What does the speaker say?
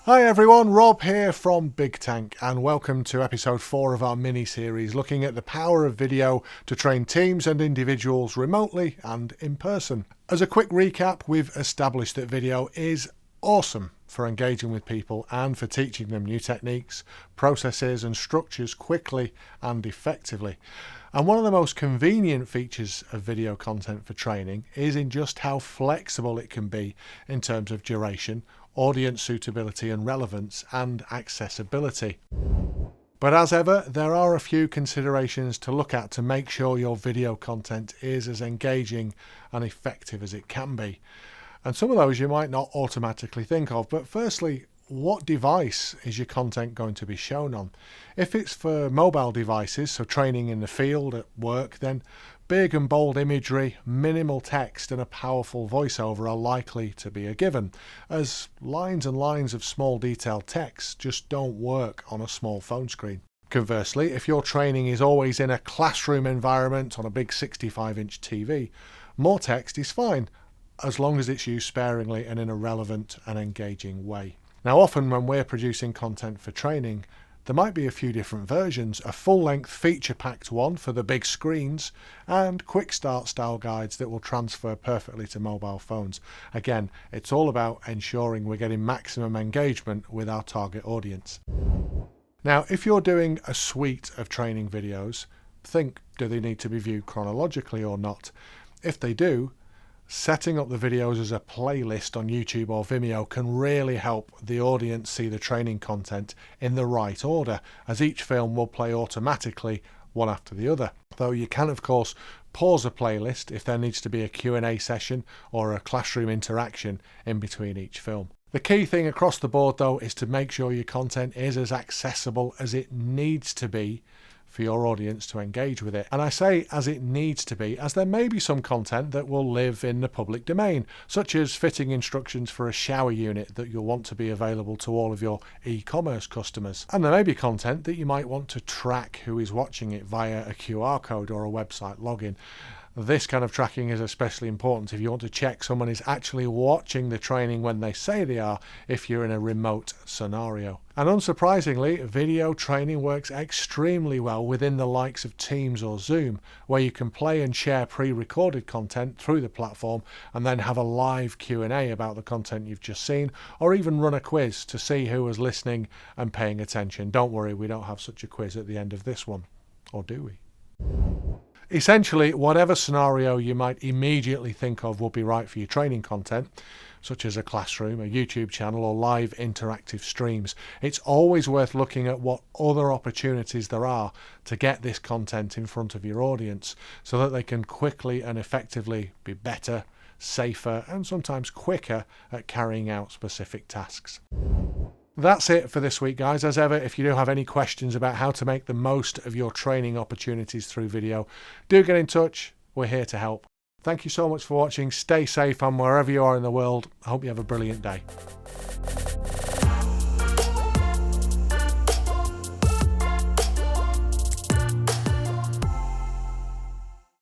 Hi everyone, Rob here from Big Tank and welcome to episode 4 of our mini-series looking at the power of video to train teams and individuals remotely and in person. As a quick recap, we've established that video is awesome for engaging with people and for teaching them new techniques, processes and structures quickly and effectively. And one of the most convenient features of video content for training is in just how flexible it can be in terms of duration, audience suitability and relevance, and accessibility. But as ever, there are a few considerations to look at to make sure your video content is as engaging and effective as it can be. And some of those you might not automatically think of, but firstly, what device is your content going to be shown on? If it's for mobile devices, so training in the field, at work, then big and bold imagery, minimal text and a powerful voiceover are likely to be a given, as lines and lines of small detailed text just don't work on a small phone screen. Conversely, if your training is always in a classroom environment on a big 65-inch TV, more text is fine, as long as it's used sparingly and in a relevant and engaging way. Now, often when we're producing content for training, there might be a few different versions, a full-length feature-packed one for the big screens and quick start style guides that will transfer perfectly to mobile phones. Again, it's all about ensuring we're getting maximum engagement with our target audience. Now, if you're doing a suite of training videos, think, do they need to be viewed chronologically or not? If they do, setting up the videos as a playlist on YouTube or Vimeo can really help the audience see the training content in the right order, as each film will play automatically one after the other. Though you can of course pause a playlist if there needs to be a Q&A session or a classroom interaction in between each film. The key thing across the board though is to make sure your content is as accessible as it needs to be for your audience to engage with it. And I say as it needs to be, as there may be some content that will live in the public domain, such as fitting instructions for a shower unit that you'll want to be available to all of your e-commerce customers. And there may be content that you might want to track who is watching it via a QR code or a website login. This kind of tracking is especially important if you want to check someone is actually watching the training when they say they are, if you're in a remote scenario. And unsurprisingly, video training works extremely well within the likes of Teams or Zoom, where you can play and share pre-recorded content through the platform and then have a live Q&A about the content you've just seen, or even run a quiz to see who was listening and paying attention. Don't worry, we don't have such a quiz at the end of this one. Or do we? Essentially, whatever scenario you might immediately think of will be right for your training content, such as a classroom, a YouTube channel, or live interactive streams, it's always worth looking at what other opportunities there are to get this content in front of your audience so that they can quickly and effectively be better, safer, and sometimes quicker at carrying out specific tasks. That's it for this week, guys. As ever, if you do have any questions about how to make the most of your training opportunities through video, do get in touch. We're here to help. Thank you so much for watching. Stay safe and wherever you are in the world, I hope you have a brilliant day.